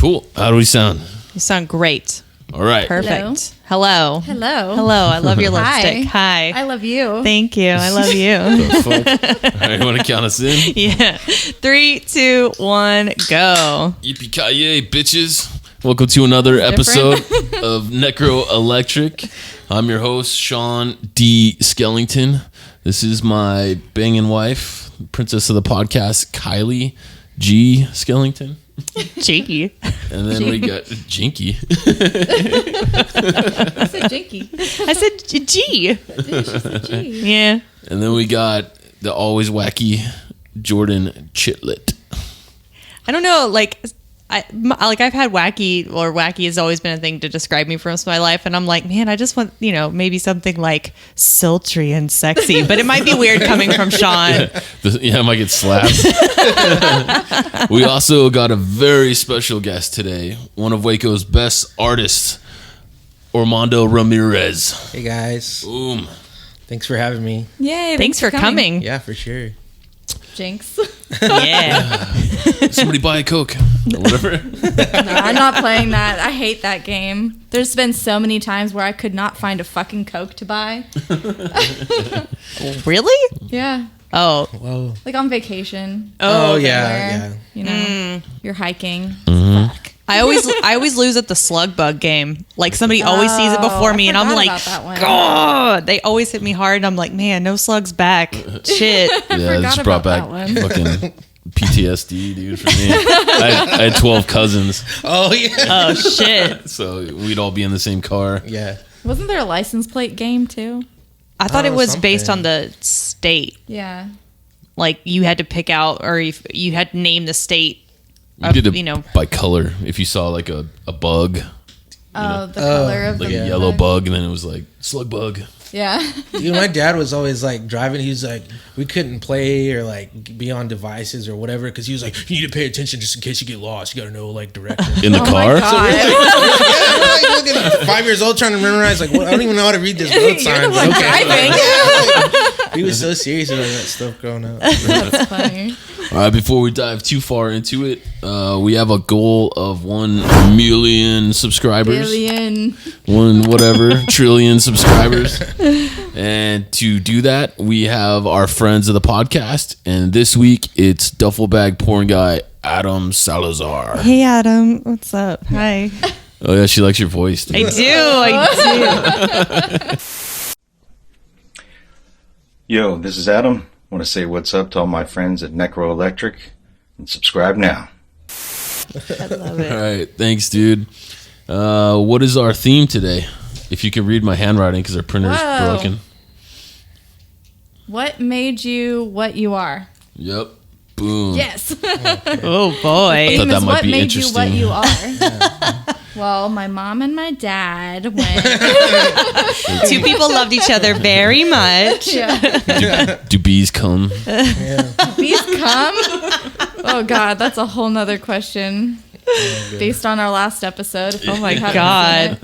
Cool. How do we sound? You sound great. All right. Perfect. Hello. Hello. Hello. I love your lipstick. Hi. I love you. Thank you. I love you. The fuck? All right, you want to count us in? Yeah. 3, 2, 1, go. Yippee-ki-yay, bitches. Welcome to another episode of Necro Electric. I'm your host, Sean D. Skellington. This is my banging wife, princess of the podcast, Kylie G. Skellington. Cheeky. And then we got Jinky. I said Jinky. I said G. She said G. Yeah. And then we got the always wacky Jordan Chetelat. I don't know, I've had wacky, or wacky has always been a thing to describe me for most of my life, and I'm like, man, I just want, maybe something like sultry and sexy, but it might be weird coming from Sean. Yeah, I might get slapped. We also got a very special guest today, one of Waco's best artists, Armando Ramirez. Hey guys. Boom. Thanks for having me. Yay. Thanks for coming. Yeah, for sure. Jinx. Yeah. Somebody buy a Coke. Whatever. No, I'm not playing that. I hate that game. There's been so many times where I could not find a fucking Coke to buy. Really? Yeah. Oh. Whoa. Like on vacation. Oh, Somewhere, yeah. You're hiking. Fuck. I always lose at the slug bug game. Like somebody always sees it before me, and I'm like, God, they always hit me hard. And I'm like, man, no slugs back. Shit. Yeah, it just brought back about that fucking PTSD, dude, for me. I had 12 cousins. Oh, yeah. Oh shit. So we'd all be in the same car. Yeah. Wasn't there a license plate game too? I thought it was based on something. the state. Yeah. Like you had to pick out, or if you had to name the state. You did it by color. If you saw like a bug, The color of like the a yellow bug, and then it was like slug bug. Yeah. Dude, my dad was always like driving. He was like, we couldn't play or like be on devices or whatever because he was like, you need to pay attention just in case you get lost. You got to know like directions. In the car? My God. Yeah, like, 5 years old trying to memorize like, I don't even know how to read this road sign. the one driving. He was so serious about that stuff growing up. That's funny. All right, before we dive too far into it, we have a goal of 1 million subscribers. Billion. 1 whatever trillion subscribers. And to do that, we have our friends of the podcast. And this week, it's duffel bag porn guy, Adam Salazar. Hey Adam, what's up? Hi. Oh, yeah, she likes your voice, dude. I do. Yo, this is Adam. I want to say what's up to all my friends at Necro Electric and subscribe now. I love it. All right, thanks, dude. What is our theme today? If you could read my handwriting because our printer's Whoa. broken. What made you what you are? Yep. Boom. Yes. Oh boy. thought that Is might what be made you what interesting. you are? Well, my mom and my dad went. 2 people loved each other very much. Yeah. Do bees come? Bees come? Oh God, that's a whole nother question. Based on our last episode. Oh my God.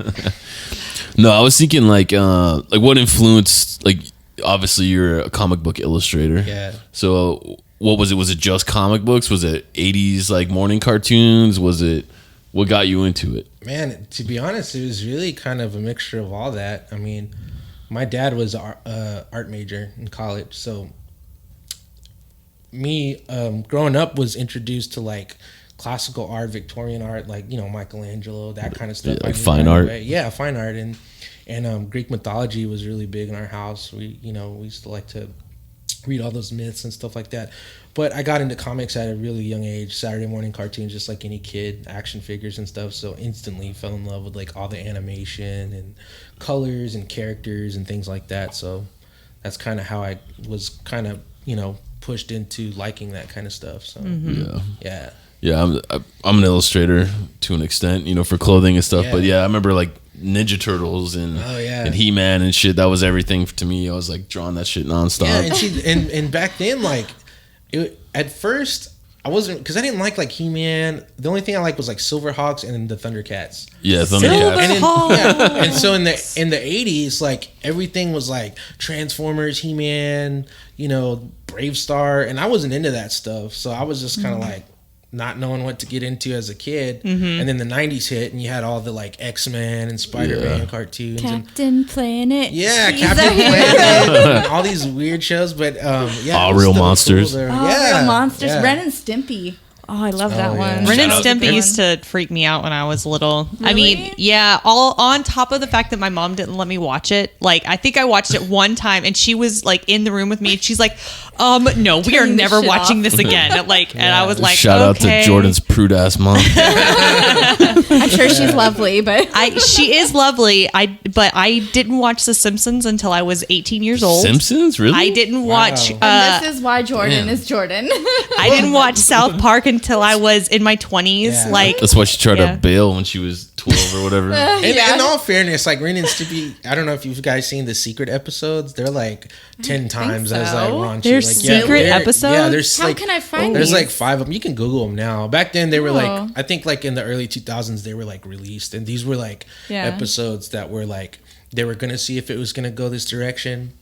No, I was thinking like what influenced, like, obviously you're a comic book illustrator. Yeah. So what was it? Was it just comic books? Was it 80s like morning cartoons? Was it, what got you into it? Man, to be honest, it was really kind of a mixture of all that. I mean, my dad was an art major in college, so me growing up was introduced to like classical art, Victorian art, like Michelangelo, that kind of stuff. Yeah, like fine art. Yeah, fine art, and Greek mythology was really big in our house. We used to like to read all those myths and stuff like that. But I got into comics at a really young age, Saturday morning cartoons, just like any kid, action figures and stuff. So instantly fell in love with like all the animation and colors and characters and things like that. So that's kind of how I was kind of, pushed into liking that kind of stuff. So yeah. Yeah, I'm an illustrator to an extent, for clothing and stuff. Yeah. But yeah, I remember like Ninja Turtles and and He-Man and shit. That was everything to me. I was like drawing that shit nonstop. Yeah, and back then, like, at first I wasn't, because I didn't like He-Man. The only thing I liked was like Silverhawks and the Thundercats. Yeah, Thundercats. And so in the 80s, like everything was like Transformers, He-Man, Brave Star, and I wasn't into that stuff. So I was just kind of like, not knowing what to get into as a kid, and then the 90s hit, and you had all the like X-Men and Spider-Man cartoons, Captain Planet. Yeah, Captain Planet, and all these weird shows. But All Real Monsters. Real Monsters. Ren and Stimpy. Oh, I love that one. Ren and Stimpy used to freak me out when I was little. Really? I mean, yeah, all on top of the fact that my mom didn't let me watch it. Like, I think I watched it one time and she was like in the room with me and she's like, no, we are never watching this again. Like, and I was like, shout out to Jordan's prude ass mom. I'm sure she's lovely, but she is lovely. But I didn't watch The Simpsons until I was 18 years old. Simpsons? Really? I didn't watch. and this is why Jordan is Jordan. I didn't watch South Park until I was in my 20s. Yeah. Like, that's why she tried to bail when she was 12 or whatever. And in all fairness, like Ren and Stimpy, I don't know if you guys seen the secret episodes. They're like 10 times as like raunchy. There's like, secret episodes? Yeah, there's How like, can I find there's these? like 5 of them. You can Google them now. Back then they were like, I think like in the early 2000s they were like released, and these were like episodes that were like, they were gonna see if it was gonna go this direction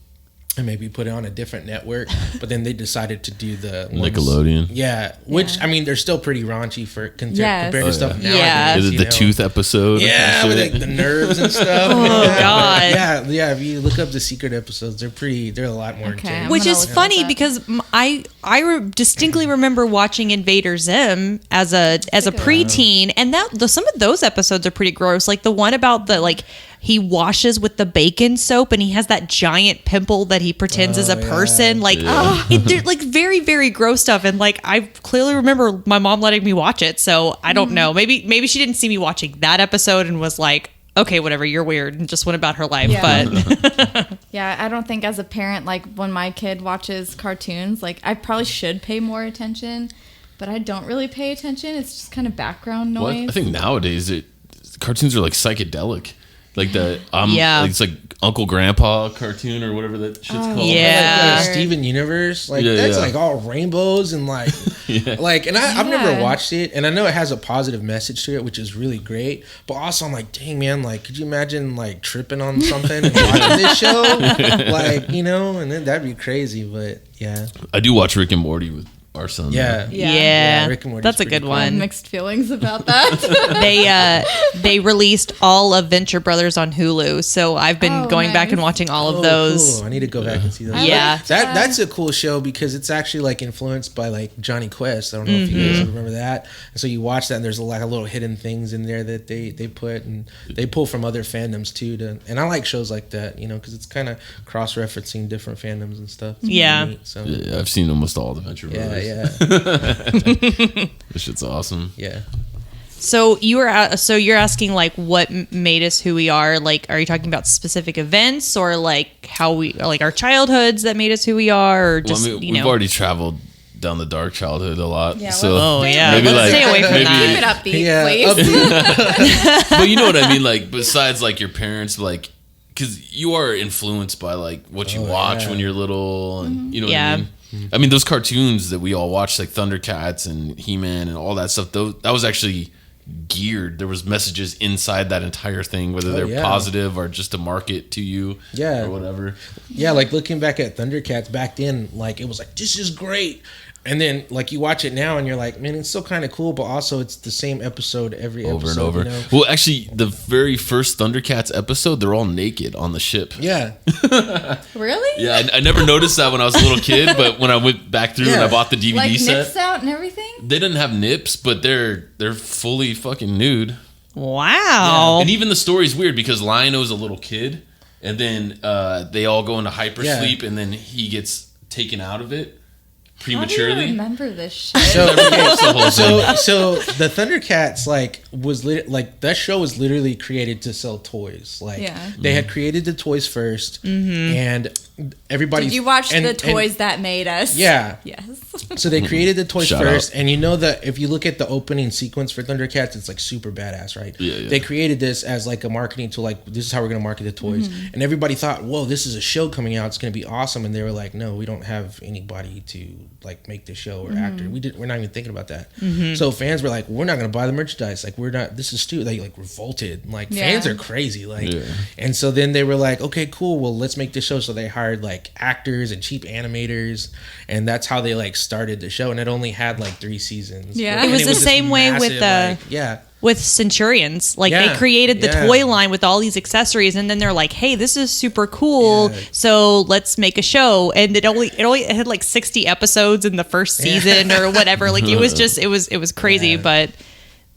and maybe put it on a different network, but then they decided to do the Nickelodeon. Yeah, which I mean, they're still pretty raunchy for compared to stuff now. Yeah. Is it the tooth episode? Yeah, with like the nerves and stuff. God. Yeah. If you look up the secret episodes, they're a lot more intense. Which is funny because I distinctly remember watching Invader Zim as a preteen, and some of those episodes are pretty gross. Like the one about the like, he washes with the bacon soap and he has that giant pimple that he pretends is a person. Like, they're like very, very gross stuff. And like, I clearly remember my mom letting me watch it. So I don't know. Maybe she didn't see me watching that episode and was like, okay, whatever, you're weird, and just went about her life. Yeah. But yeah, I don't think as a parent, like when my kid watches cartoons, like I probably should pay more attention, but I don't really pay attention. It's just kind of background noise. Well, I think nowadays cartoons are like psychedelic. Like like it's like Uncle Grandpa cartoon or whatever that shit's called. Yeah. Like Steven Universe, like that's like all rainbows and like, like, and I've never watched it, and I know it has a positive message to it, which is really great. But also, I'm like, dang man, like, could you imagine like tripping on something and watching this show, like, you know, and then that'd be crazy. But yeah, I do watch Rick and Morty with our son. Yeah. Rick and Morty's That's a good cool. one. Mixed feelings about that. They released all of Venture Brothers on Hulu, so I've been going back and watching all of those. Cool. I need to go back and see those. Yeah. That's a cool show because it's actually like influenced by like Johnny Quest. I don't know if you guys remember that. And so you watch that and there's like a little hidden things in there that they put, and they pull from other fandoms too. And I like shows like that, you know, because it's kind of cross-referencing different fandoms and stuff. It's Yeah. neat, so. Yeah, I've seen almost all the Venture Brothers. Yeah. This shit's awesome. Yeah. So you're asking like what made us who we are? Like, are you talking about specific events or like how we like our childhoods that made us who we are, or just we've already traveled down the dark childhood a lot. Yeah, so maybe let's stay away from Keep that. it upbeat, please. But you know what I mean? Like, besides like your parents, like, because you are influenced by like what you watch when you're little, and you know what I mean. I mean, those cartoons that we all watched, like Thundercats and He-Man and all that stuff, that was actually geared. There was messages inside that entire thing, whether they're positive or just to market to you or whatever. Yeah, like looking back at Thundercats back then, like it was like, this is great. And then like you watch it now and you're like, man, it's still kind of cool, but also it's the same episode every over episode, and over. You know? Well, actually, the very first Thundercats episode, they're all naked on the ship. Yeah. Really? Yeah, I never noticed that when I was a little kid, but when I went back through and I bought the DVD Like set, nips out and everything? they didn't have nips, but they're fully fucking nude. Wow. And even the story's weird because Lionel's a little kid, and then they all go into hypersleep, and then he gets taken out of it prematurely. How do you remember this shit? So the Thundercats that show was literally created to sell toys. Like they had created the toys first, and everybody. Did you watch the toys that made us? Yeah. Yes. So they created the toys Shout first, out. and you know that if you look at the opening sequence for Thundercats, it's like super badass, right? Yeah. They created this as like a marketing tool, like this is how we're gonna market the toys, and everybody thought, whoa, this is a show coming out, it's gonna be awesome, and they were like, no, we don't have anybody to like make the show or actor. We're not even thinking about that. So fans were like, we're not gonna buy the merchandise. Like we're not. This is stupid. They like revolted. Like fans are crazy. Like, and so then they were like, okay, cool. Well, let's make this show. So they hired hired like actors and cheap animators, and that's how they like started the show. And it only had like 3 seasons. Yeah. And It was the this same way with massive, like, with Centurions. Like they Yeah, created the yeah. toy line with all these accessories, and then they're like, hey, this is super cool, Yeah. so let's make a show. And it had like 60 episodes in the first season or whatever. Like it was just it was crazy. Yeah. But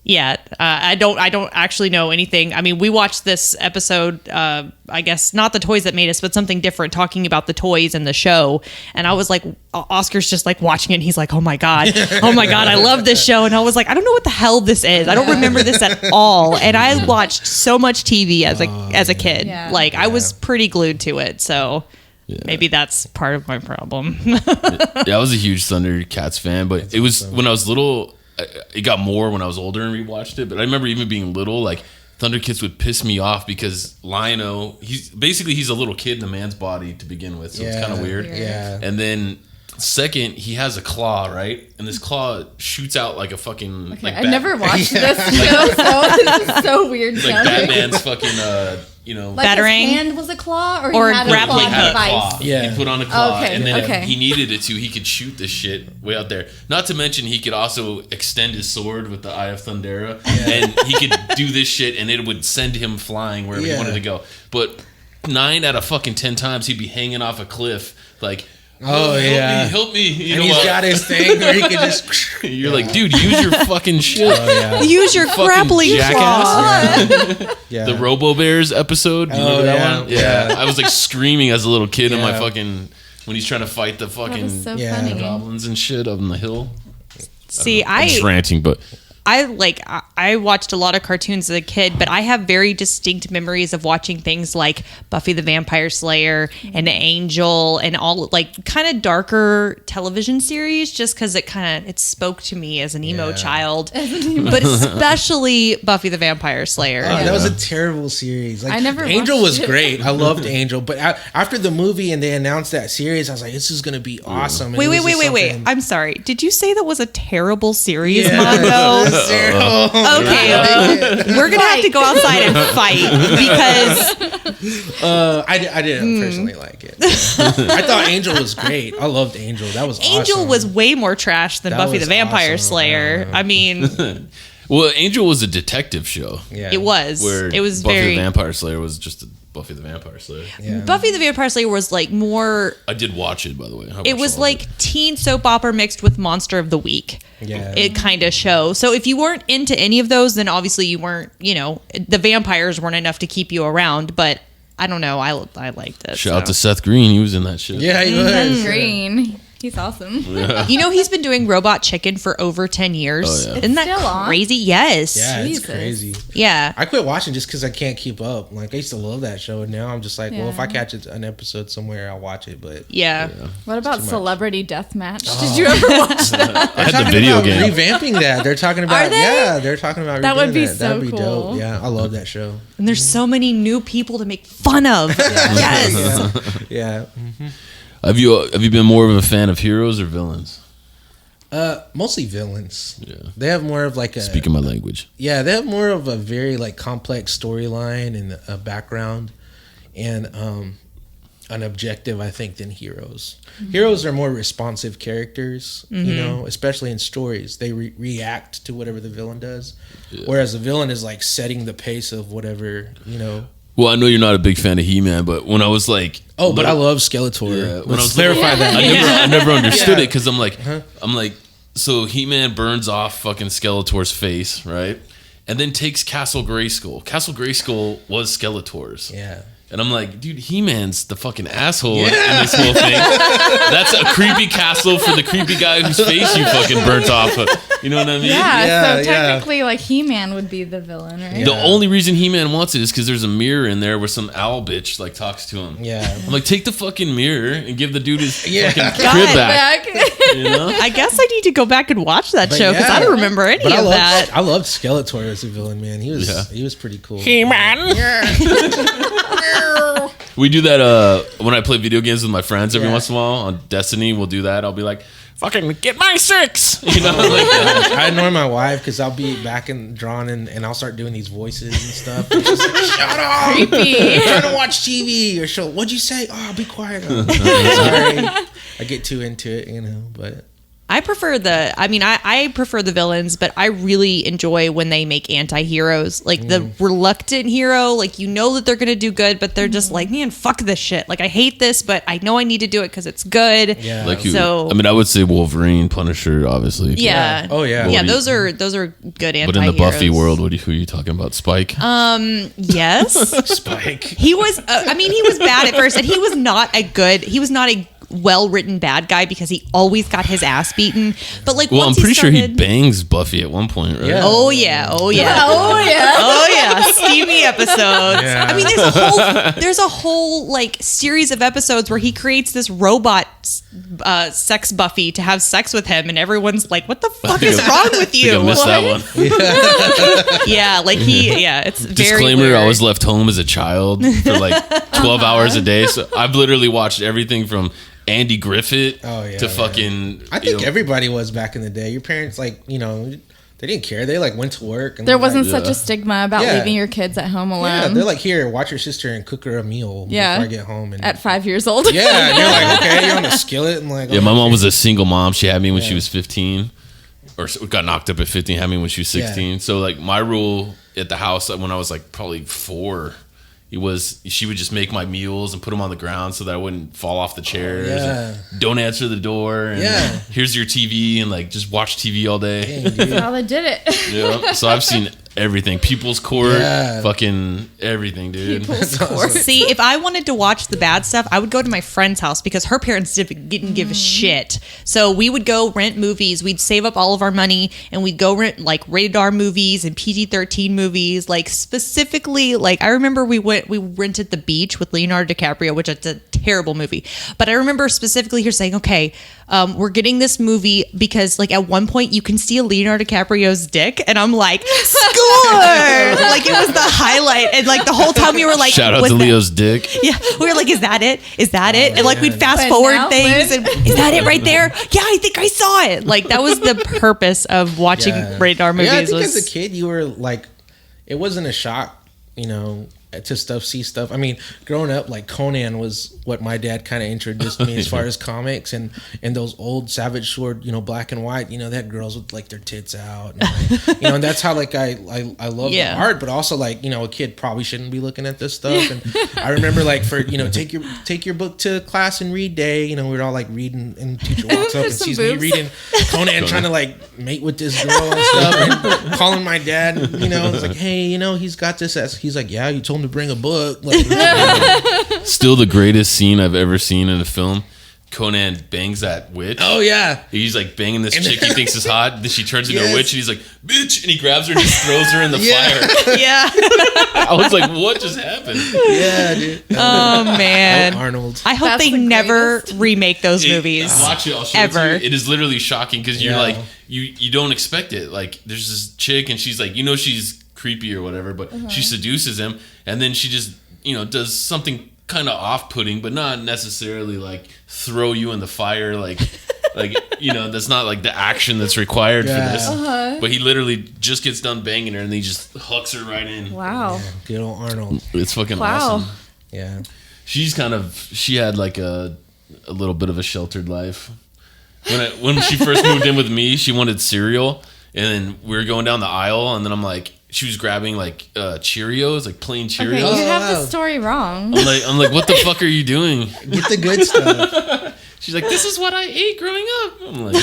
yeah, I don't actually know anything. I mean, we watched this episode, I guess not the toys that made us, but something different, talking about the toys in the show. And I was like, Oscar's just like watching it, and he's like, oh my god, I love this show. And I was like, I don't know what the hell this is. I don't remember this at all. And I watched so much TV as a kid. Yeah. Like I was pretty glued to it. So maybe that's part of my problem. I was a huge Thundercats fan, but it was when I was little. It got more when I was older and rewatched it. But I remember even being little, like Thundercats would piss me off because Lion-O, he's a little kid in a man's body to begin with, so it's kind of weird. Yeah. And then second, he has a claw, right? And this claw shoots out like a fucking I've never watched this show, so this is so weird. like sounding. Batman's fucking Like Batarang? his hand was a claw, or Or he had a grappling claw He had a device. claw. Yeah. He put on a claw, Okay, and then okay. if he needed it to, he could shoot this shit way out there. Not to mention, he could also extend his sword with the Eye of Thundera, and he could do this shit, and it would send him flying wherever he Yeah. wanted to go. But 9 out of fucking 10 times, he'd be hanging off a cliff, like, Oh, yeah. help me. You And know he's what? got his thing where he can just. You're like, dude, use your fucking shit. Oh, yeah. Use your Fucking grappling jackass. claw. Yeah. The Robo Bears episode. Do you remember that yeah. one? Yeah. I was like screaming as a little kid in my Yeah. fucking when he's trying to fight the That fucking is so Yeah. funny. goblins and shit up on the hill. See, I'm just ranting, but I watched a lot of cartoons as a kid, but I have very distinct memories of watching things like Buffy the Vampire Slayer and Angel and all like kind of darker television series, just because it spoke to me as an emo child, but especially Buffy the Vampire Slayer. Oh, that was a terrible series. Like, I never Angel watched was it. great. I loved Angel, but after the movie and they announced that series, I was like, "This is gonna be awesome." And Wait. it was just something- I'm sorry. Did you say that was a terrible series, Yeah. Mondo? Terrible. Okay, we're gonna have to go outside and fight because I didn't personally like it. I thought Angel was great. I loved Angel. That was Angel awesome. was way more trash than That Buffy the was Vampire awesome. Slayer. I mean, well, Angel was a detective show. Yeah. it was. Where It was Buffy very. the Vampire Slayer was just a Buffy the Vampire Slayer. Yeah. Buffy the Vampire Slayer was like more. I did watch it, by the way. I It watched was all of like teen soap opera mixed with Monster of the Week. Yeah. It kind of show. So if you weren't into any of those, then obviously you weren't. The vampires weren't enough to keep you around. But I don't know. I liked it. Shout out to Seth Green. He was in that shit. Yeah, he That's was. green. He's awesome. He's been doing Robot Chicken for over 10 years. Oh, yeah. Isn't that Still on? crazy? Yes. Yeah, Jesus. it's crazy. Yeah. I quit watching just because I can't keep up. Like I used to love that show, and now I'm just like, well, if I Yeah. catch an episode somewhere, I'll watch it. But Yeah. What about much. Celebrity Deathmatch? Did you ever watch that? I had the talking video about game. revamping that. They're talking about Are they? yeah, they're talking about That would redoing be that. so That'd be cool. dope. Yeah, I love that show. And there's so many new people to make fun of. Yes. Yeah. Have you been more of a fan of heroes or villains? Mostly villains. Yeah. They have more of like a Speaking my language. yeah, they have more of a very like complex storyline and a background and an objective, I think, than heroes. Heroes are more responsive characters, you know, especially in stories. They react to whatever the villain does, whereas the villain is like setting the pace of whatever, you know. Well, I know you're not a big fan of He-Man, but when I was like, Oh, but I little- love Skeletor. Yeah, when I Let's was clarify little, that. I never understood Yeah. it because I'm like, so He-Man burns off fucking Skeletor's face, right? And then takes Castle Grayskull. Castle Grayskull was Skeletor's. Yeah. And I'm like, dude, He-Man's the fucking asshole in this whole thing. That's a creepy castle for the creepy guy whose face you fucking burnt off. You know what I mean? Yeah, Yeah, so yeah. technically, like He-Man would be the villain, right? The only reason He-Man wants it is because there's a mirror in there where some owl bitch like talks to him. Yeah. I'm like, take the fucking mirror and give the dude his Yeah. fucking God, crib back. You know? I guess I need to go back and watch that But show because yeah. I don't remember any But of that. I loved Skeletor as a villain, man. He was pretty cool. We do that when I play video games with my friends every Yeah. once in a while on Destiny. We'll do that. I'll be like, fucking get my 6. You know, I annoy my wife because I'll be back and drawn and I'll start doing these voices and stuff. And she's like, shut up! Creepy. I'm trying to watch TV. Or she'll, what'd you say? Oh, be quiet. Oh, sorry. I get too into it, you know, but. I prefer I prefer the villains, but I really enjoy when they make anti-heroes. Like the reluctant hero, like you know that they're going to do good, but they're just like, man, fuck this shit. Like I hate this, but I know I need to do it because it's good. Yeah. like I would say Wolverine, Punisher, obviously. Yeah. Oh, yeah. Yeah, those are good anti-heroes. But in the Buffy world, who are you talking about? Spike? Yes. Spike. He was he was bad at first, and he was not a well-written bad guy because he always got his ass beaten. But like, well, I'm once pretty sure he started- bangs Buffy at one point, right? Yeah. Oh yeah. Oh yeah. Steamy episodes. Yeah. I mean, there's a whole like series of episodes where he creates this robot sex Buffy to have sex with him, and everyone's like, "What the fuck is wrong with you?" I missed that one. Yeah, like it's very Disclaimer: weird. I was left home as a child for like 12 hours a day, so I've literally watched everything from Andy Griffith to fucking. I think everybody was back in the day. Your parents, like, you know, they didn't care. They like went to work. And There wasn't Yeah. such a stigma about Yeah. leaving your kids at home alone. Yeah, they're like, here, watch your sister and cook her a meal before I get home. And At 5 years old. yeah, and you're like, okay, you're on the skillet. And like, Yeah, my mom was a single mom. She had me when she was 15, or got knocked up at 15. Had me when she was 16. Yeah. So like my rule at the house when I was like probably 4. She would just make my meals and put them on the ground so that I wouldn't fall off the chairs. Yeah. Don't answer the door. And here's your TV and like just watch TV all day. dang, dude. That's how they did it. Yeah. So I've seen everything. People's Court, Yeah. fucking everything, dude. People's Court. See, if I wanted to watch the bad stuff, I would go to my friend's house because her parents didn't give a shit. So we would go rent movies. We'd save up all of our money and we'd go rent like rated R movies and PG-13 movies. Like specifically, like I remember we rented The Beach with Leonardo DiCaprio, which is a terrible movie. But I remember specifically here saying, okay, we're getting this movie because like at one point you can see Leonardo DiCaprio's dick. And I'm like, score! Like it was the highlight. And like the whole time we were like, Shout out was to that- Leo's dick. Yeah, we were like, is that it? Is that it? And like we'd fast But forward now, things. Liz- And is that it right there? Yeah, I think I saw it. Like that was the purpose of watching rated R movies. Yeah, I think was as a kid, you were like, it wasn't a shock, you know, to see stuff. I mean, growing up, like Conan was what my dad kind of introduced me as far as comics and those old Savage Sword, you know, black and white. You know, they had girls with like their tits out, and, like, you know, and that's how like I love the art, but also like, you know, a kid probably shouldn't be looking at this stuff. And I remember like for, you know, take your book to class and read day. You know, we're all like reading, and teacher walks up and Some sees me boobs. reading Conan trying to like mate with this girl and stuff, and calling my dad. You know, it's like, hey, you know, he's got this. He's like, yeah, you told him to bring a book. Like, Still the greatest scene I've ever seen in a film. Conan bangs that witch. oh yeah, He's like banging this chick he thinks is hot. Then she turns into a Yes. witch and he's like, bitch. And he grabs her and just throws her in the Yeah. fire. yeah. I was like, what just happened? yeah, dude. Oh man. Arnold. I hope That's they the never greatest. remake those movies. Watch it. I'll show Ever. it to you. It is literally shocking because you're Yeah. like, you don't expect it. Like, there's this chick and she's like, you know, she's creepy or whatever, but she seduces him. And then she just, you know, does something kind of off-putting, but not necessarily like throw you in the fire. Like, you know, that's not like the action that's required for this. But he literally just gets done banging her and then he just hooks her right in. Wow. Good old Arnold. It's fucking Wow. awesome. Yeah. She had like a little bit of a sheltered life. When she first moved in with me, she wanted cereal, and then we were going down the aisle, and then I'm like, she was grabbing like Cheerios, like plain Cheerios. Okay, you have wow. the story wrong. I'm like, what the fuck are you doing? Get the good stuff. She's like, this is what I ate growing up. I'm like,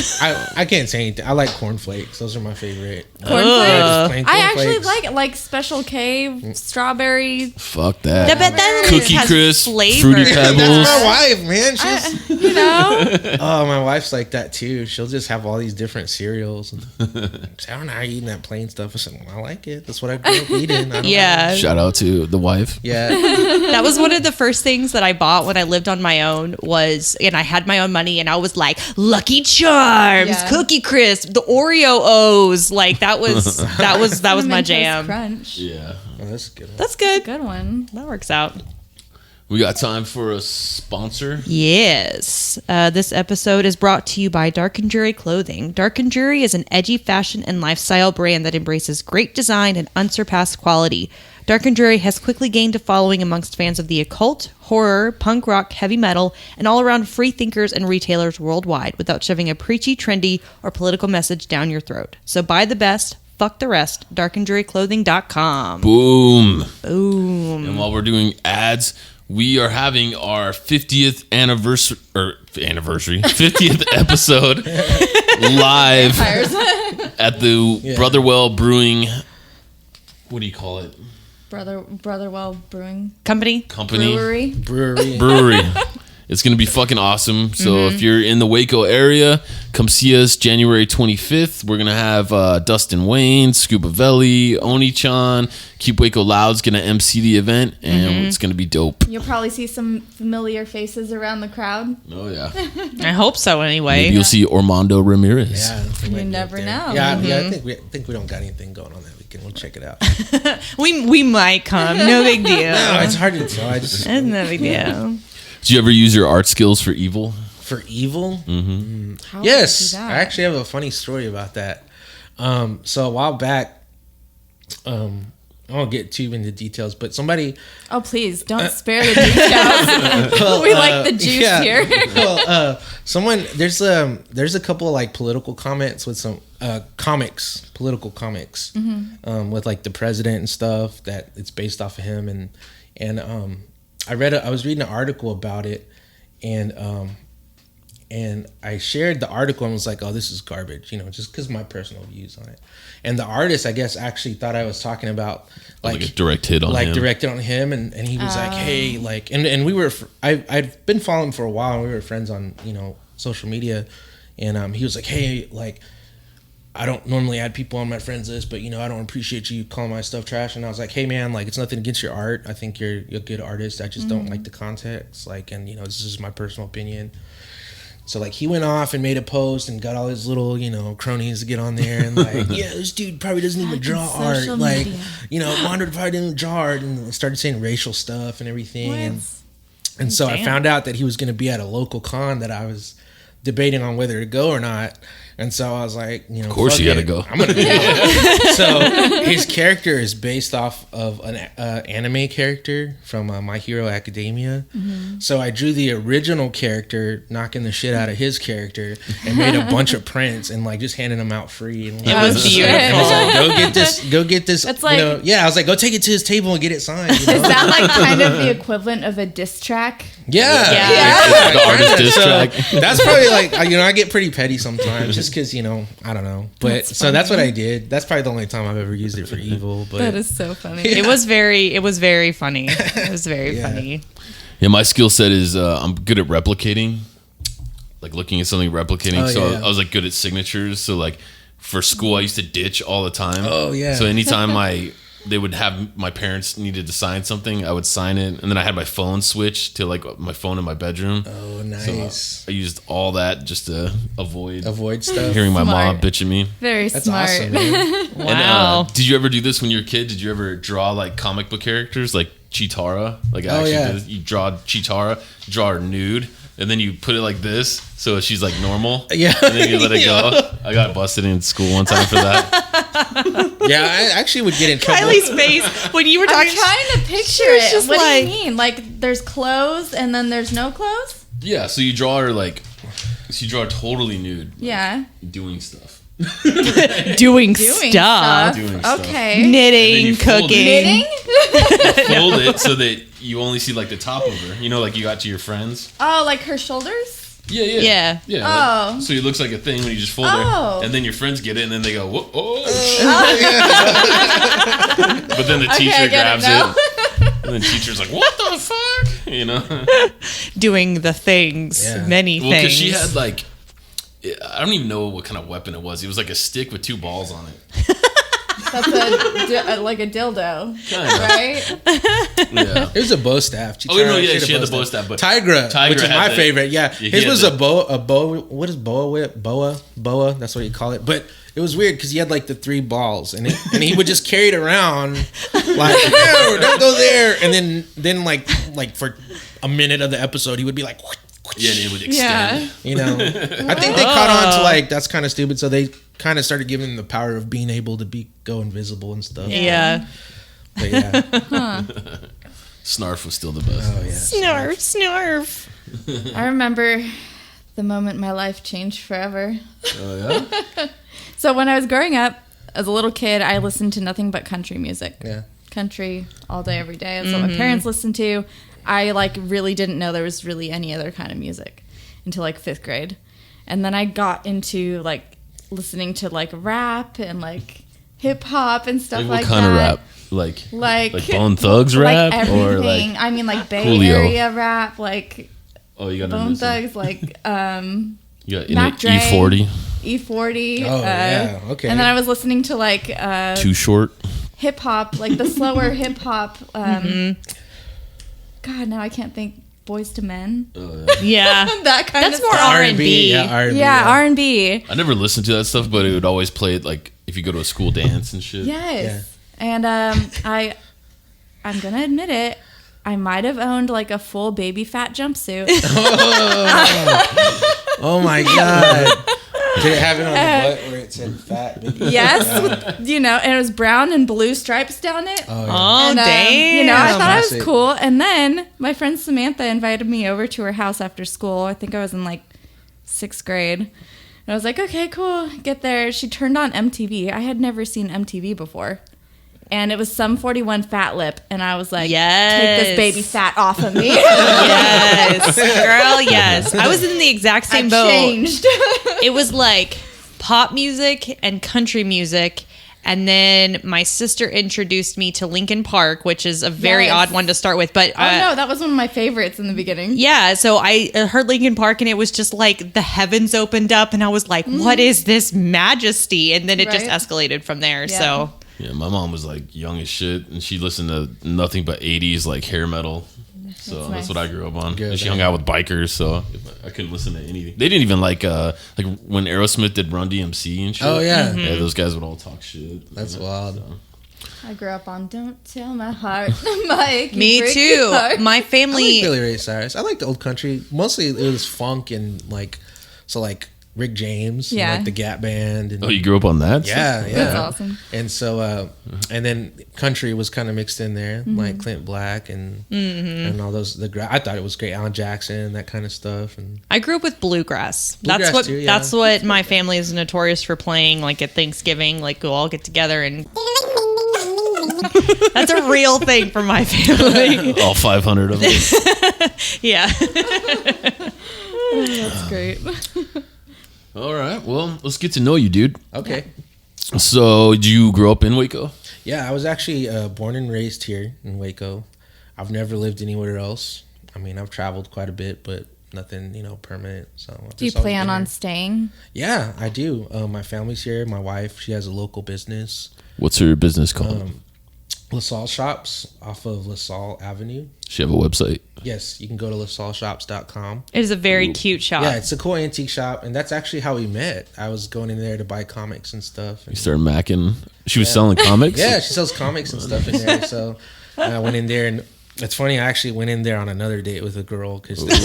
I can't say anything. I like cornflakes. Those are my favorite. Cornflakes. Just plain I actually cornflakes. like Special K, strawberry. fuck that. I bet that Cookie has Crisp, flavor. Fruity That's Pebbles. my wife, man. She's You know? oh, my wife's like that too. She'll just have all these different cereals. And I don't know how you're eating that plain stuff. I said, well, I like it. That's what I grew up eating. I don't Yeah. Shout out to the wife. know. Yeah. That was one of the first things that I bought when I lived on my own and I had my own money and I was like, Lucky Charms, Yeah. Cookie Crisp, the Oreo O's. Like that was my Cinnamon Toast jam. Crunch. Yeah. Oh, that's a good one. That's good. Good one. That works out. We got time for a sponsor. Yes. This episode is brought to you by Dark and Jury Clothing. Dark and Jury is an edgy fashion and lifestyle brand that embraces great design and unsurpassed quality. Dark and Jury has quickly gained a following amongst fans of the occult, horror, punk rock, heavy metal, and all-around free thinkers and retailers worldwide without shoving a preachy, trendy, or political message down your throat. So buy the best, fuck the rest, darkandjuryclothing.com. Boom. Boom. And while we're doing ads, we are having our 50th anniversary, 50th episode live at the Brotherwell Brewing. What do you call it? Brotherwell Brewing Company. Brewery. It's going to be fucking awesome. So if you're in the Waco area, come see us January 25th. We're going to have Dustin Wayne, Scuba Velli, Oni-chan. Keep Waco Loud's going to MC the event, and it's going to be dope. You'll probably see some familiar faces around the crowd. Oh, yeah. I hope so anyway. Maybe you'll see Armando Ramirez. Yeah, You never know. Yeah, I think we don't got anything going on that weekend. We'll check it out. We might come. No big deal. No, it's hard to tell. It's no big deal. Did you ever use your art skills for evil? For evil? How Yes, would you do that? I actually have a funny story about that. So a while back, I won't get too into details, but somebody. Oh, please don't spare the details. We like the juice here. Well, there's a couple of like political comments with some political comics, with like the president and stuff that it's based off of him, and I was reading an article about it, and I shared the article and was like, oh, this is garbage, just because of my personal views on it. And the artist, I guess, actually thought I was talking about like a direct hit on him. Directed on him, and he was like, hey, like, and we were, I'd been following him for a while, and we were friends on, social media, and he was like, hey, like, I don't normally add people on my friends list, but I don't appreciate you calling my stuff trash. And I was like, hey man, like, it's nothing against your art. I think you're a good artist. I just don't like the context. Like, and this is my personal opinion. So like he went off and made a post and got all his little, cronies to get on there and like, yeah, this dude probably doesn't even draw art. Like, Mondo probably didn't draw art, and started saying racial stuff and everything. And so I found out that he was going to be at a local con that I was debating on whether to go or not. And so I was like, of course you got to go. I'm going to go. So his character is based off of an anime character from My Hero Academia. So I drew the original character knocking the shit out of his character and made a bunch of prints and like just handing them out free. And, It was beautiful. And I was like, go get this. It's like, I was like, go take it to his table and get it signed. Is that like kind of the equivalent of a diss track? Yeah. The artist diss track. That's probably like, I get pretty petty sometimes just because, I don't know. But so that's what I did. That's probably the only time I've ever used it for evil. But That is so funny. It was very funny. It was very funny. Yeah, my skill set is I'm good at replicating, like looking at something, replicating. I was like good at signatures. So like for school, I used to ditch all the time. Oh yeah. So anytime they would have my parents needed to sign something, I would sign it, and then I had my phone switched to like my phone in my bedroom. Oh, nice. So I used all that just to avoid stuff. hearing my mom Smart. bitch at me. Very That's smart. awesome, man. Wow. And, did you ever do this when you were a kid? Did you ever draw like comic book characters like Cheetara? Like you draw Cheetara, draw her nude, and then you put it like this, so she's like normal. Yeah. And then you let it go. I got busted in school one time for that. Yeah, I actually would get in trouble. Kylie's face when you were I'm talking. trying to picture was it. just What like- do you mean? Like there's clothes and then there's no clothes? Yeah, so you draw her like, you draw her totally nude, Yeah. doing stuff. doing Doing stuff. Doing stuff. Okay. And then Knitting, you fold cooking. Knitting? Fold it so that you only see like the top of her. Like you got to your friends. Oh, like her shoulders? Yeah. Oh. So it looks like a thing when you just fold Oh. it, and then your friends get it, and then they go, "Whoa, oh!" But then the teacher I get grabs it now. and then the teacher's like, "What the fuck?" Doing the things, Yeah. many Well, because things. she had like, I don't even know what kind of weapon it was. It was like a stick with two balls on it. That's like a dildo, Kind of. right? Yeah. It was a bow staff. Oh, no, yeah, she had the bow staff, but Tigra, which is had my the- favorite. Yeah, he his had was the- a bow. What is boa whip? Boa. That's what you call it. But it was weird because he had like the 3 balls, and he would just carry it around like, no, don't go there. And then like for a minute of the episode, he would be like, yeah, and it would extend. Yeah. you know. I think they caught on to like that's kind of stupid, so they kind of started giving him the power of being able to go invisible and stuff. Yeah. But yeah. Snarf was still the best. Oh yeah. Snarf. I remember the moment my life changed forever. Oh yeah. So when I was growing up, as a little kid, I listened to nothing but country music. Yeah. Country all day, every day. That's what my parents listened to. I like really didn't know there was really any other kind of music until like 5th grade. And then I got into like listening to like rap and like hip hop and stuff like that. What kind of rap? Like Bone Thugs rap, like everything. or like I mean, like Bay Coolio. Area rap, like you got Bone Thugs, like you got Mac Dre. E40. E40. Oh yeah. Okay. And then I was listening to like Too Short. hip hop, like the slower hip hop. God, now I can't think. Boys to Men. Yeah. That kind That's of more stuff. R&B. Yeah, R&B. Yeah, R&B. I never listened to that stuff, but it would always play it like if you go to a school dance and shit. Yes. And I'm gonna admit it. I might have owned like a full baby fat jumpsuit. Oh my god. Did it have it on the butt where it said fat? Baby? Yes, with, and it was brown and blue stripes down it. Oh, yeah. Oh, And, damn. I thought I was Classic. cool. And then my friend Samantha invited me over to her house after school. I think I was in like 6th grade. And I was like, okay, cool. Get there. She turned on MTV. I had never seen MTV before. And it was Sum 41 Fat Lip. And I was like, Yes. take this baby fat off of me. Yes. Girl, yes. I was in the exact same I boat. changed. It was like pop music and country music. And then my sister introduced me to Linkin Park, which is a very Yes. odd one to start with. But Oh, no, that was one of my favorites in the beginning. yeah, so I heard Linkin Park and it was just like the heavens opened up and I was like, what is this majesty? And then it just Right. escalated from there. Yeah. So Yeah, my mom was like young as shit, and she listened to nothing but 80s like hair metal. So that's nice. what I grew up on. Good, And she man. hung out with bikers, so I couldn't listen to anything. They didn't even like when Aerosmith did Run DMC and shit. Oh, yeah. Yeah, those guys would all talk shit. That's wild. I grew up on Don't Tell My Heart, Mike. You me break too. your heart. My I family. like Billy Ray Cyrus. I like the old country. Mostly it was funk and like Rick James, and, Yeah. like the Gap Band. And, Oh, you grew up on that? yeah, yeah. That's awesome. And so, and then country was kind of mixed in there, like Clint Black and all those. I thought it was great. Alan Jackson, that kind of stuff. And I grew up with bluegrass. Bluegrass That's what too, yeah. that's what my family is notorious for playing. Like at Thanksgiving, like we'll all get together and that's a real thing for my family. All 500 of them. Yeah. That's great. All right, well, let's get to know you, dude. okay, So, did you grow up in Waco? yeah, I was actually born and raised here in Waco. I've never lived anywhere else. I mean, I've traveled quite a bit, but nothing, permanent. So I've Do you just always plan been on here. staying? Yeah, I do. My family's here. My wife, she has a local business. What's her business called? LaSalle Shops off of LaSalle Avenue. She have a website? Yes, you can go to LaSalleShops.com. It is a very cute shop. Yeah, it's a cool antique shop, and that's actually how we met. I was going in there to buy comics and stuff. You started macking. She was selling comics? Yeah, she sells comics and stuff in there. So I went in there, and it's funny. I actually went in there on another date with a girl because the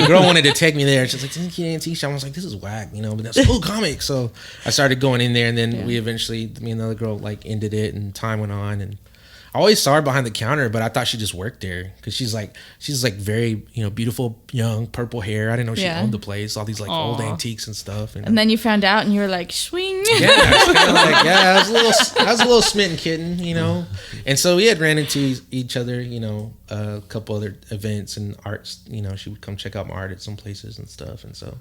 girl wanted to take me there. She's like, "This is an antique shop." I was like, "This is whack," but that's cool comics. So I started going in there, and then we eventually, me and the other girl, like ended it, and time went on, and I always saw her behind the counter, but I thought she just worked there because she's like very beautiful, young, purple hair. I didn't know she Yeah. owned the place, all these like old antiques and stuff. And then you found out and you were like, swing. yeah, it's kind of like I was a little smitten kitten, And so we had ran into each other, a couple other events and arts. She would come check out my art at some places and stuff, and so.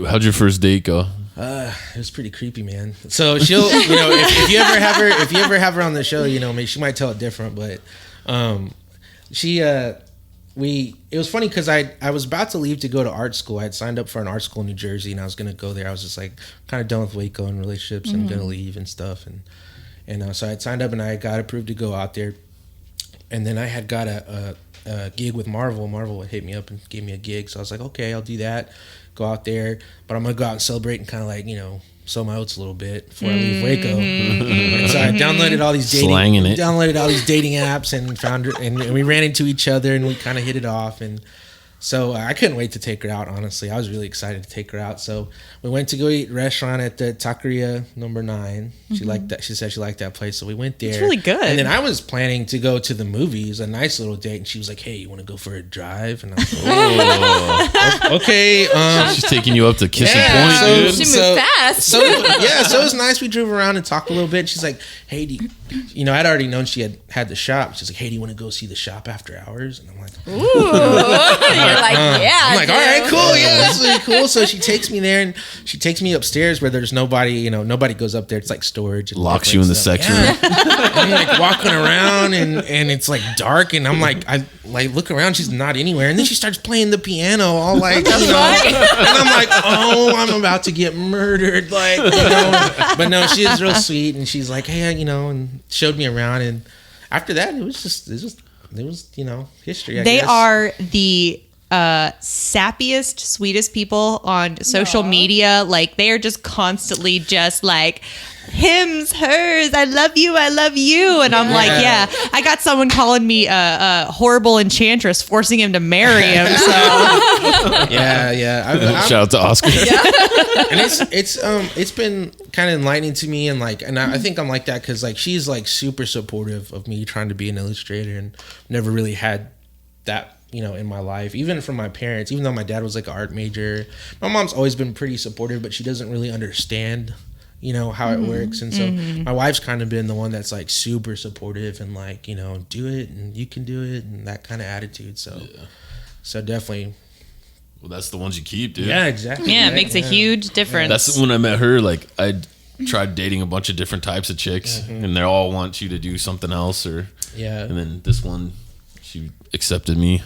How'd your first date go? It was pretty creepy, man. So she'll, if you ever have her on the show, maybe she might tell it different, but it was funny because I was about to leave to go to art school. I had signed up for an art school in New Jersey, and I was gonna go there. I was just like kind of done with Waco and relationships, and gonna leave and stuff, and so I had signed up and I got approved to go out there, and then I had got a gig with Marvel. Marvel hit me up and gave me a gig, so I was like, okay, I'll do that. go out there, but I'm gonna go out and celebrate and kind of like, you know, sow my oats a little bit before I leave Waco. And so I downloaded all these dating apps and found her, and we ran into each other and we kind of hit it off. And so I couldn't wait to take her out. Honestly, I was really excited to take her out. So we went to go eat restaurant at the Taqueria Number 9. She liked that. She said she liked that place. So we went there. It's really good. And then I was planning to go to the movies, a nice little date. And she was like, "Hey, you want to go for a drive?" And I was like, "Okay." She's taking you up to Kissing Point, dude. She moved fast. So it was nice. We drove around and talked a little bit. She's like, "Hey, you know, I'd already known she had the shop." She's like, "Hey, do you want to go see the shop after hours?" And I'm like, "Ooh." You're like, "Yeah." I'm like, "All right, cool. Yeah, that's really cool." So she takes me there and she takes me upstairs where there's nobody. You know, nobody goes up there. It's like storage. And locks you in the section. Yeah. I'm like walking around and it's like dark and I'm like, I like look around. She's not anywhere. And then she starts playing the piano, all like, you know. And I'm like, oh, I'm about to get murdered. Like, you know. But no, she is real sweet and she's like, hey, you know, and showed me around. And after that, it was you know, history. I They guess. are the sappiest, sweetest people on social media. Like, they are just constantly just like hymns, hers, I love you, and I'm like, yeah, I got someone calling me a horrible enchantress, forcing him to marry him. So yeah. Shout out to Oscar. And it's been kind of enlightening to me, and like, and I think I'm like that because like she's like super supportive of me trying to be an illustrator, and never really had that, you know, in my life, even from my parents. Even though my dad was like an art major, my mom's always been pretty supportive, but she doesn't really understand, you know, how it works. And so my wife's kind of been the one that's like super supportive and like, you know, do it and you can do it and that kind of attitude. So so definitely. Well, that's the ones you keep, dude. Yeah, exactly. yeah, it makes a huge difference. That's when I met her. Like, I tried dating a bunch of different types of chicks, and they all want you to do something else, or and then this one, she accepted me.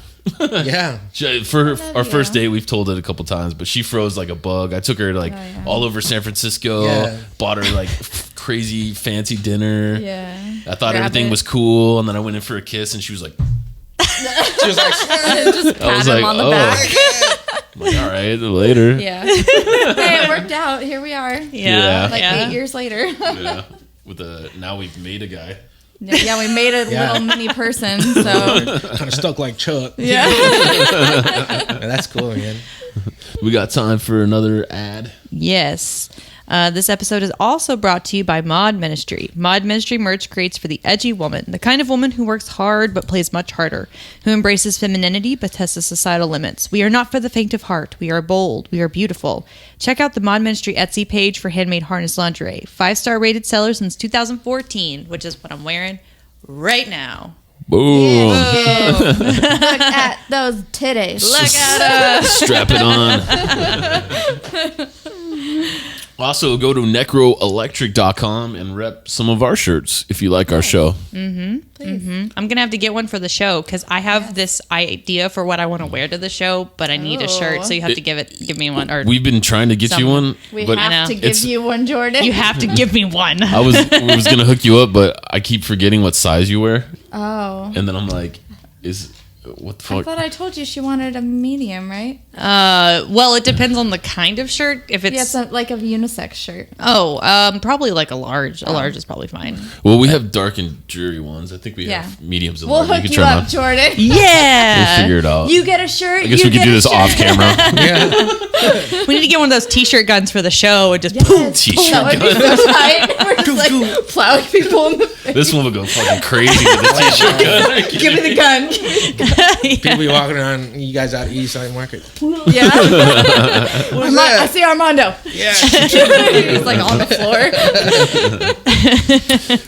For our first date, we've told it a couple times, but she froze like a bug. I took her to like all over San Francisco, bought her like crazy fancy dinner. I thought everything was cool, and then I went in for a kiss, and she was like, just pat him on the back. I'm like, all right, later. Yeah. Hey, it worked out. Here we are. Like 8 years later. Now we've made a guy. Yeah, we made a little mini person, so kind of stuck like Chuck. Yeah. That's cool, man. We got time for another ad. Yes. This episode is also brought to you by Mod Ministry. Mod Ministry merch creates for the edgy woman, the kind of woman who works hard but plays much harder, who embraces femininity but tests the societal limits. We are not for the faint of heart. We are bold. We are beautiful. Check out the Mod Ministry Etsy page for handmade harness lingerie. 5-star rated seller since 2014, which is what I'm wearing right now. Boom. look at those titties. Look at us. Strap it on. Also, go to necroelectric.com and rep some of our shirts if you like our show. I'm going to have to get one for the show because I have this idea for what I want to wear to the show, but I need a shirt, so you have to give me one. Or we've been trying to get you one. We but have to give you one, Jordan. you have to give me one. I was going to hook you up, but I keep forgetting what size you wear. Oh. And then I'm like, what the I fuck? thought I told you she wanted a medium, right? Well, it depends on the kind of shirt. If it's like a unisex shirt. probably like a large. A large is probably fine. Well, we have dark and dreary ones. I think we have mediums and We'll large. hook you up, Jordan. Yeah. We'll figure it out. You get a shirt. I guess we could do this off camera. We need to get one of those t-shirt guns for the show and just T-shirt That would be so tight. We're just like plowing people in the face. This one will go fucking crazy with the t-shirt gun. Give me the gun. People be walking around, you guys out East Side Market. Yeah. I see Armando. Yeah. He's like on the floor.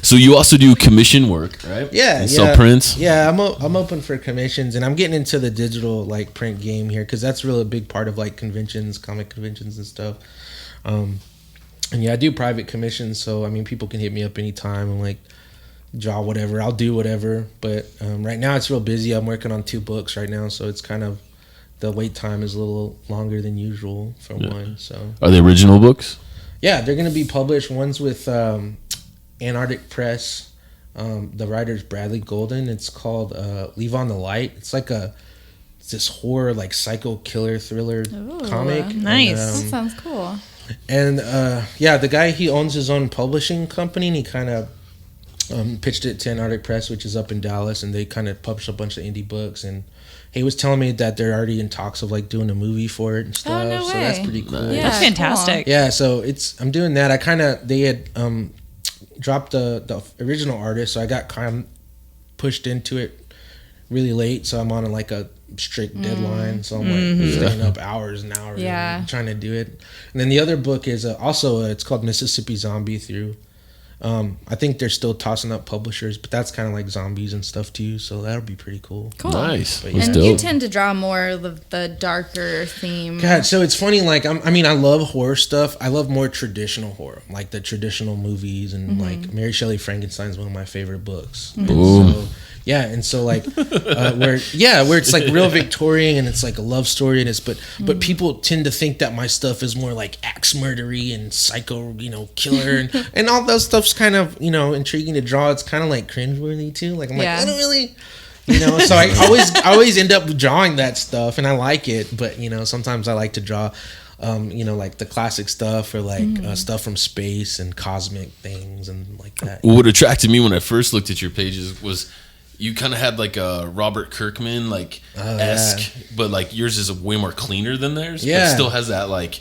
So you also do commission work, right? Yeah. And sell prints? Yeah, I'm open for commissions, and I'm getting into the digital like print game here because that's really a big part of like conventions, comic conventions and stuff. And yeah, I do private commissions, so I mean people can hit me up anytime and like draw whatever. I'll do whatever, but right now it's real busy. I'm working on 2 books right now, so it's kind of the wait time is a little longer than usual for one. So Are they original books? yeah, they're gonna be published. One's with Antarctic Press. The writer's Bradley Golden. It's called Leave on the Light. It's like a it's this horror like psycho killer thriller comic. Nice. That sounds cool. And the guy, he owns his own publishing company, and he kind of pitched it to Antarctic Press, which is up in Dallas, and they kind of published a bunch of indie books. And he was telling me that they're already in talks of like doing a movie for it and stuff. No so way. that's pretty cool. Yeah, That's fantastic. Yeah, so I'm doing that. They had dropped the original artist, so I got kind of pushed into it really late, so I'm on like a strict deadline, so I'm like staying up hours and hours and trying to do it. And then the other book is it's called Mississippi Zombie through I think they're still tossing up publishers, but that's kind of like zombies and stuff too, so that'll be pretty cool. Nice. But, And you tend to draw more of the darker theme. God, so it's funny, like I love horror stuff. I love more traditional horror, like the traditional movies, and like Mary Shelley Frankenstein's one of my favorite books. Boom. So, yeah, and so like where it's like real Victorian and it's like a love story, and but people tend to think that my stuff is more like axe murdery and psycho, killer and all those stuff's kind of intriguing to draw. It's kind of like cringeworthy too. Like I'm like, I don't really. So I always end up drawing that stuff, and I like it, but sometimes I like to draw like the classic stuff, or like stuff from space and cosmic things and like that. What attracted me when I first looked at your pages was you kind of had like a Robert Kirkman esque, but like yours is way more cleaner than theirs. Yeah, but still has that like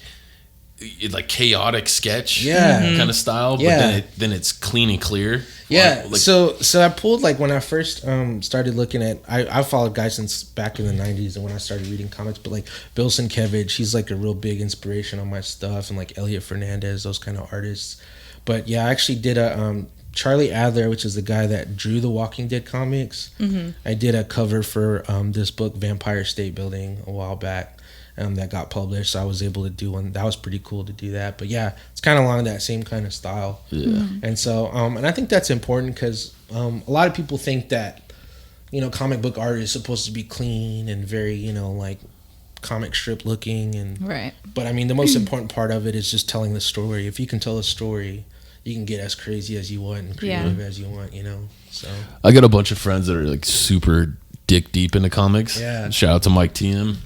chaotic sketch kind of style. But then it's clean and clear. Yeah. So I pulled, like, when I first started looking at, I followed guys since back in the 90s and when I started reading comics, but like Bill Sienkiewicz, he's like a real big inspiration on my stuff, and like Elliot Fernandez, those kind of artists. But yeah, I actually did a Charlie Adler, which is the guy that drew the Walking Dead comics. I did a cover for this book, Vampire State Building, a while back. That got published, so I was able to do one. That was pretty cool to do that. But yeah, it's kind of along that same kind of style. Yeah. And so, and I think that's important because a lot of people think that, comic book art is supposed to be clean and very, like comic strip looking. And right. But I mean, the most important part of it is just telling the story. If you can tell a story, you can get as crazy as you want and creative as you want, So I got a bunch of friends that are like super dick deep into comics. Yeah. Shout out to Mike TM.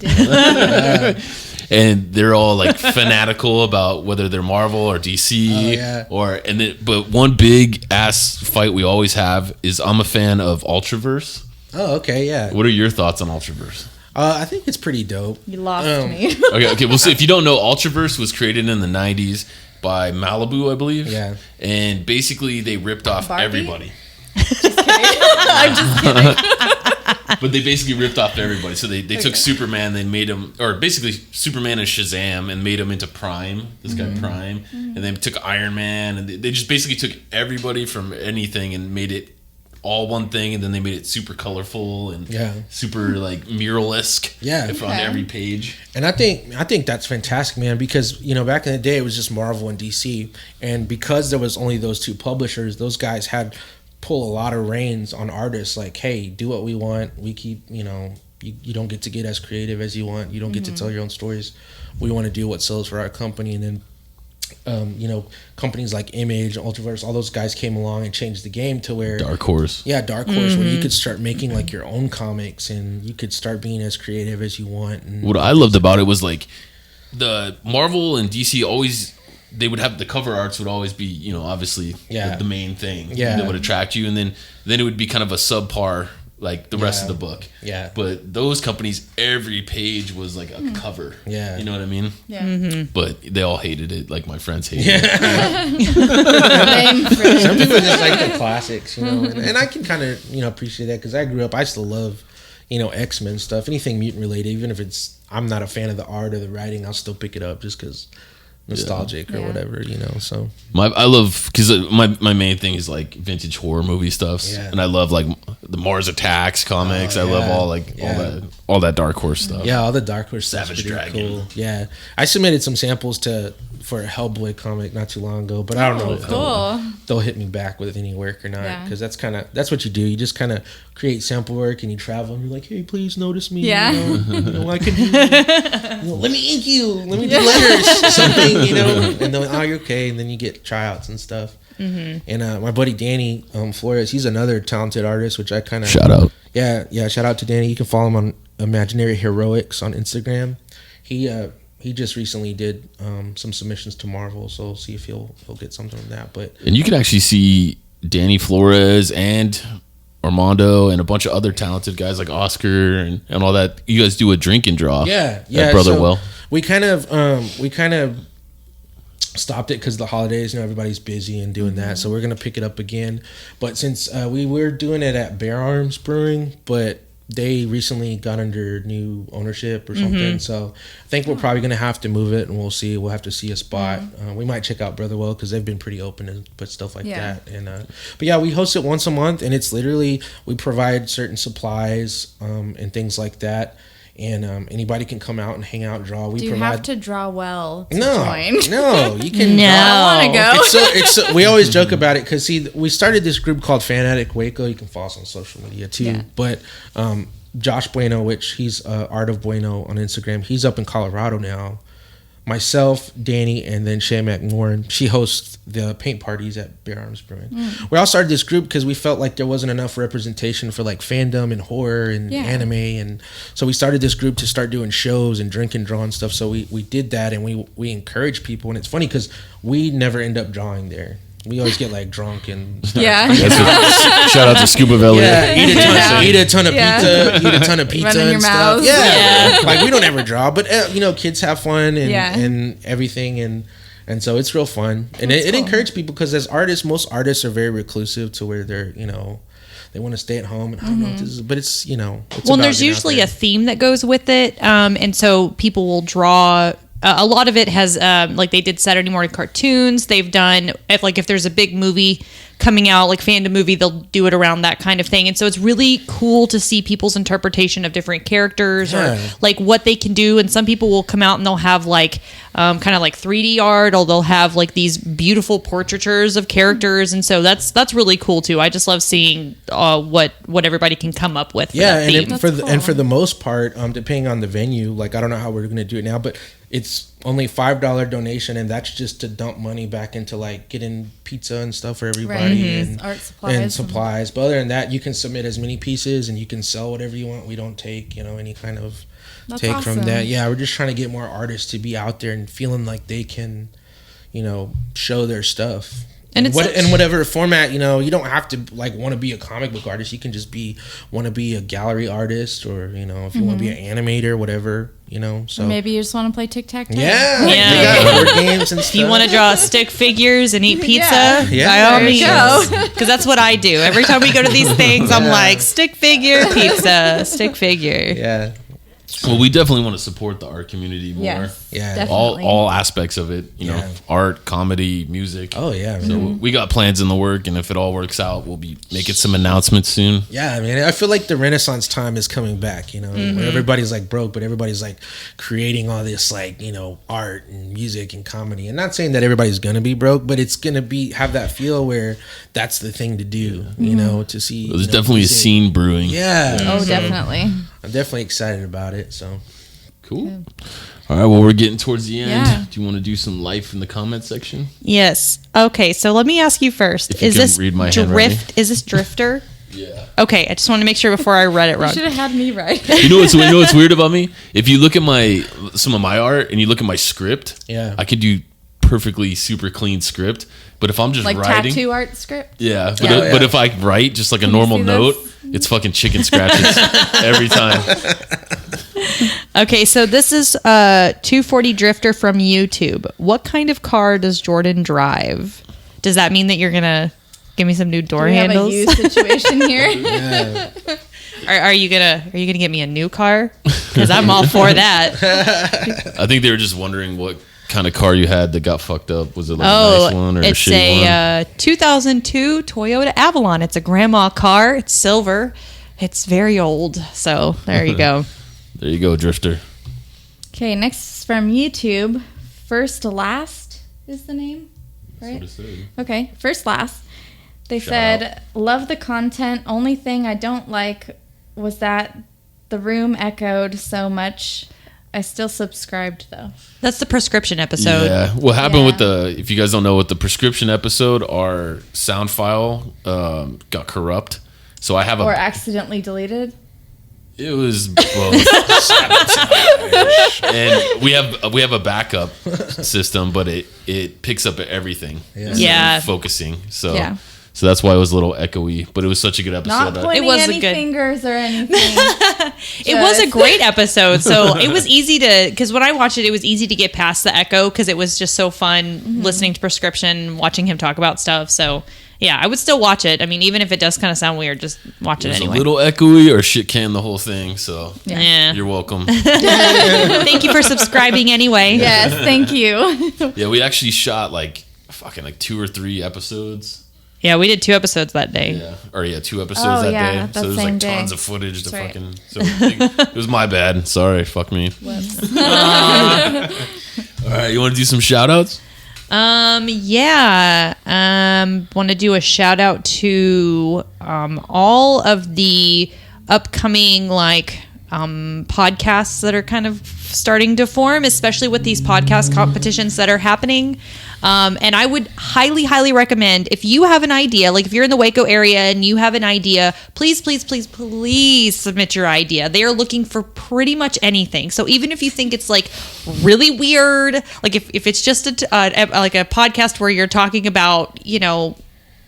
And they're all like fanatical about whether they're Marvel or DC but one big ass fight we always have is I'm a fan of Ultraverse. Oh, okay, yeah. What are your thoughts on Ultraverse? I think it's pretty dope. You lost me. Okay. Well, so if you don't know, Ultraverse was created in the 90s by Malibu, I believe. Yeah. And basically they ripped off everybody. Just kidding. I'm just kidding. But they basically ripped off everybody. So they took Superman, they made him, or basically Superman and Shazam, and made him into Prime, this guy Prime. And then took Iron Man, and they just basically took everybody from anything and made it all one thing, and then they made it super colorful and super like mural-esque on every page. And I think that's fantastic, man, because back in the day it was just Marvel and DC, and because there was only those two publishers, those guys had pull a lot of reins on artists, like, hey, do what we want, we keep you don't get to get as creative as you want, you don't get to tell your own stories, we want to do what sells for our company. And then companies like Image, Ultraverse, all those guys came along and changed the game to where Dark Horse, where you could start making like your own comics and you could start being as creative as you want. And what I loved about it was like the Marvel and DC always, they would have the cover arts would always be, obviously the main thing that would attract you, and then it would be kind of a subpar like the rest of the book. Yeah. But those companies, every page was like a cover. Yeah. You know what I mean? Yeah. But they all hated it, like my friends hated it. Some people just like the classics, and I can kind of appreciate that because I grew up. I still love X-Men stuff, anything mutant related, even if I'm not a fan of the art or the writing, I'll still pick it up just because nostalgic or whatever, so I love, because my main thing is like vintage horror movie stuff, and I love like the Mars Attacks comics. I love all that Dark Horse stuff. Yeah, all the Dark Horse Savage Dragon. Cool. Yeah, I submitted some samples for a Hellboy comic not too long ago, but I don't know if they'll hit me back with any work or not, because that's what you do. You just kind of create sample work and you travel and you're like, hey, please notice me. I can do, let me ink you, let me do letters, something, and then you're okay, and then you get tryouts and stuff. And my buddy Danny Flores, he's another talented artist, which I kind of shout out. Yeah, shout out to Danny. You can follow him on Imaginary Heroics on Instagram. He just recently did some submissions to Marvel, so we'll see if he'll get something from that. But And you can actually see Danny Flores and Armando and a bunch of other talented guys like Oscar and all that. You guys do a drink and draw. yeah, At Brother so Well. we kind of stopped it because the holidays, everybody's busy and doing that, so we're gonna pick it up again. But since we were doing it at Bear Arms Brewing, but they recently got under new ownership or something, so I think we're probably gonna have to move it, and we'll see. We'll have to see a spot. We might check out Brotherwell because they've been pretty open and put stuff like that. And but yeah, we host it once a month, and it's literally we provide certain supplies and things like that. And anybody can come out and hang out, draw. We Do you provide. have to draw well to No, join? no, you can. No. I want to go. It's so we always joke about it because we started this group called Fan Addict Waco. You can follow us on social media too. Yeah. But Josh Bueno, which he's Art of Bueno on Instagram, he's up in Colorado now. Myself, Danny, and then Shay McMorrin. She hosts the paint parties at Bear Arms Brewing. We all started this group because we felt like there wasn't enough representation for like fandom and horror and anime, and so we started this group to start doing shows and drink and draw and stuff. So we did that, and we encourage people, and it's funny because we never end up drawing there. We always get like drunk and stuff. Yeah. Shout out to Scuba Valley. Yeah, eat a ton of pizza, eat a ton of pizza Run in your and stuff. mouth. Yeah. Like we don't ever draw, but kids have fun and Yeah. and everything, and so it's real fun, and it encourages people because as artists, most artists are very reclusive to where they're they want to stay at home and I don't know what this is, but it's it's Well, about and there's getting out usually there. a theme that goes with it, and so people will draw. A lot of it has, like they did Saturday morning cartoons. They've done if there's a big movie coming out, like fandom movie, they'll do it around that kind of thing. And so it's really cool to see people's interpretation of different characters or like what they can do. And some people will come out and they'll have like kind of like 3D art, or they'll have like these beautiful portraitures of characters. And so that's really cool too. I just love seeing what everybody can come up with. For that theme. For the most part, depending on the venue, like I don't know how we're going to do it now, but it's only $5 donation, and that's just to dump money back into like getting pizza and stuff for everybody and Art supplies. and supplies. But other than that, you can submit as many pieces and you can sell whatever you want. We don't take any kind of That's take awesome. from that. Yeah, we're just trying to get more artists to be out there and feeling like they can show their stuff. And in whatever format, you don't have to like want to be a comic book artist. You can just want to be a gallery artist, or if you want to be an animator, whatever, So Or maybe you just want to play tic-tac-toe. yeah, Yeah. we got board games and stuff. If you want to draw stick figures and eat pizza, Yeah. by all There means. you go. Because that's what I do. Every time we go to these things, I'm like, stick figure, pizza, stick figure. Yeah, Well, we definitely want to support the art community more. Yes. Yeah. Definitely. All aspects of it, Yeah. art, comedy, music. oh yeah, So we got plans in the work, and if it all works out, we'll be making some announcements soon. yeah, man. I feel like the Renaissance time is coming back. Where everybody's like broke, but everybody's like creating all this like art and music and comedy. And not saying that everybody's gonna be broke, but it's gonna have that feel where that's the thing to do. To see. There's definitely a music. scene brewing. Yeah. Oh, So definitely. I'm definitely excited about it. So Cool. All right, well, we're getting towards the end. Yeah. Do you want to do some life in the comment section? Yes. Okay, so let me ask you first. If you Is can this read my handwriting. Is this Drifter? Yeah. Okay, I just want to make sure before I read it You wrong. should have had me right. You know what's weird about me? If you look at some of my art and you look at my script, Yeah. I could do perfectly super clean script. But if I'm just Like writing, tattoo art script. yeah. But, Yeah. but if I write just like a normal see note, this? it's fucking chicken scratches every time. Okay, so this is 240 Drifter from YouTube. What kind of car does Jordan drive? Does that mean that you're gonna give me some new door Do we have a handles? you situation here? yeah. Are you gonna get me a new car? Because I'm all for that. I think they were just wondering what kind of car you had that got fucked up. Was it like a Oh, nice one or a it's shitty one? a 2002 Toyota Avalon. It's a grandma car. It's silver. It's very old. So there you go. There you go, Drifter. Okay, next is from YouTube. First to Last is the name, right? Okay, First Last. They said, love the content. Only thing I don't like was that the room echoed so much. I still subscribed though. That's the prescription episode. Yeah. What happened Yeah. with if you guys don't know, with the prescription episode, our sound file got corrupt. So I have Or accidentally deleted. It was both. And we have a backup system, but it picks up everything. Yeah. Focusing. So Yeah. so that's why it was a little echoey, but it was such a good episode. Not pointing It was any a good- fingers or anything. It was a great episode. So it was easy because when I watched it was easy to get past the echo because it was just so fun listening to Prescription, watching him talk about stuff. So yeah, I would still watch it. I mean, even if it does kind of sound weird, just watch it It was anyway. a little echoey or shit can the whole thing. So Yeah. you're welcome. Thank you for subscribing anyway. Yes, thank you. Yeah, we actually shot like 2 or 3 episodes. Yeah, we did 2 episodes that day. Yeah, or 2 episodes Oh, that yeah, day. that So there's same like day. tons of footage to That's right. fucking. So it was my bad. Sorry, fuck me. All right, you want to do some shout outs? Yeah. Want to do a shout out to all of the upcoming podcasts that are kind of starting to form, especially with these podcast competitions that are happening. And I would highly, highly recommend if you have an idea, like if you're in the Waco area and you have an idea, please, please, please, please submit your idea. They are looking for pretty much anything. So even if you think it's like really weird, like if it's just like a podcast where you're talking about,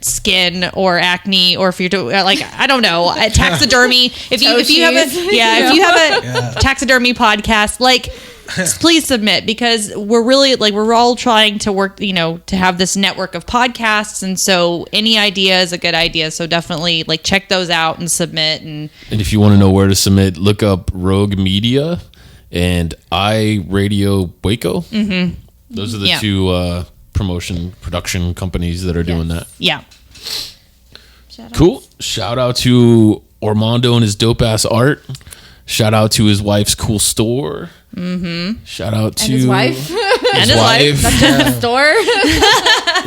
skin or acne, or if you're doing I don't know, taxidermy, if you have a taxidermy podcast, please submit, because we're really we're all trying to work, to have this network of podcasts, and so any idea is a good idea. So definitely check those out and submit. And if you want to know where to submit, look up Rogue Media and iRadio Waco. Mm-hmm. Those are the 2 production companies that are doing that. Yeah. Cool. Shout out to Armando and his dope ass art. Shout out to his wife's cool store. Mm-hmm. Shout out to his wife. And his wife. That's just the store.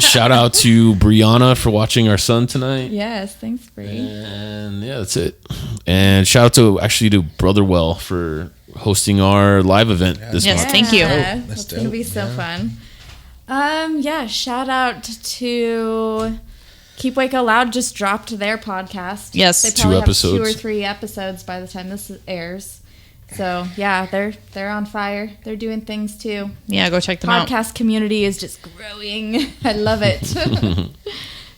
Shout out to Brianna for watching our son tonight. Yes, thanks, Bree. And yeah, that's it. And shout out to Brotherwell for hosting our live event this Yes, month. thank you. That's going to be so fun. Shout out to Keep Waco Loud, just dropped their podcast. Yes. They 2 probably have episodes. 2 or 3 episodes by the time this airs. So yeah, they're on fire. They're doing things too. Yeah, go check them out. Podcast community is just growing. I love it.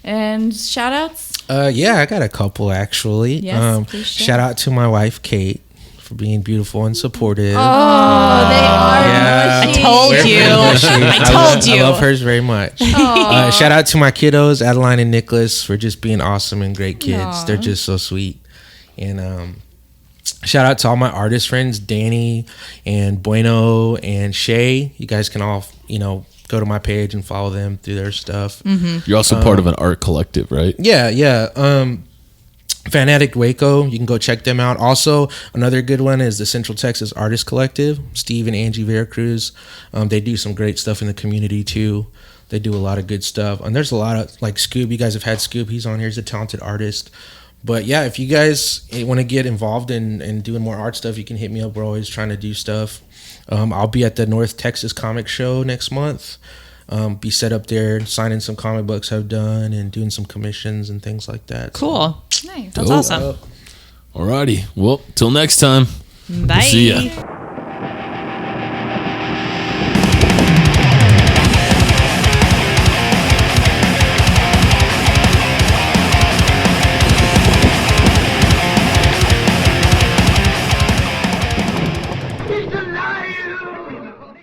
And shout outs? Yeah, I got a couple actually. Yes, please share. Shout out to my wife Kate for being beautiful and supportive. Oh, they are. Yeah. mushy. I told you. I told you. I love hers very much. Shout out to my kiddos, Adeline and Nicholas, for just being awesome and great kids. Aw. They're just so sweet. And shout out to all my artist friends, Danny and Bueno and Shay. You guys can all, go to my page and follow them through their stuff. You're also part of an art collective, right? Yeah. Fan Addict Waco, you can go check them out. Also, another good one is the Central Texas Artist Collective, Steve and Angie Veracruz. They do some great stuff in the community too. They do a lot of good stuff. And there's a lot of, Scoob, you guys have had Scoob, he's on here, he's a talented artist. But yeah, if you guys want to get involved in doing more art stuff, you can hit me up. We're always trying to do stuff. I'll be at the North Texas Comic Show next month. Be set up there, signing some comic books I've done and doing some commissions and things like that. Cool. Nice. That's awesome. Alrighty. Well, till next time. Bye. See ya.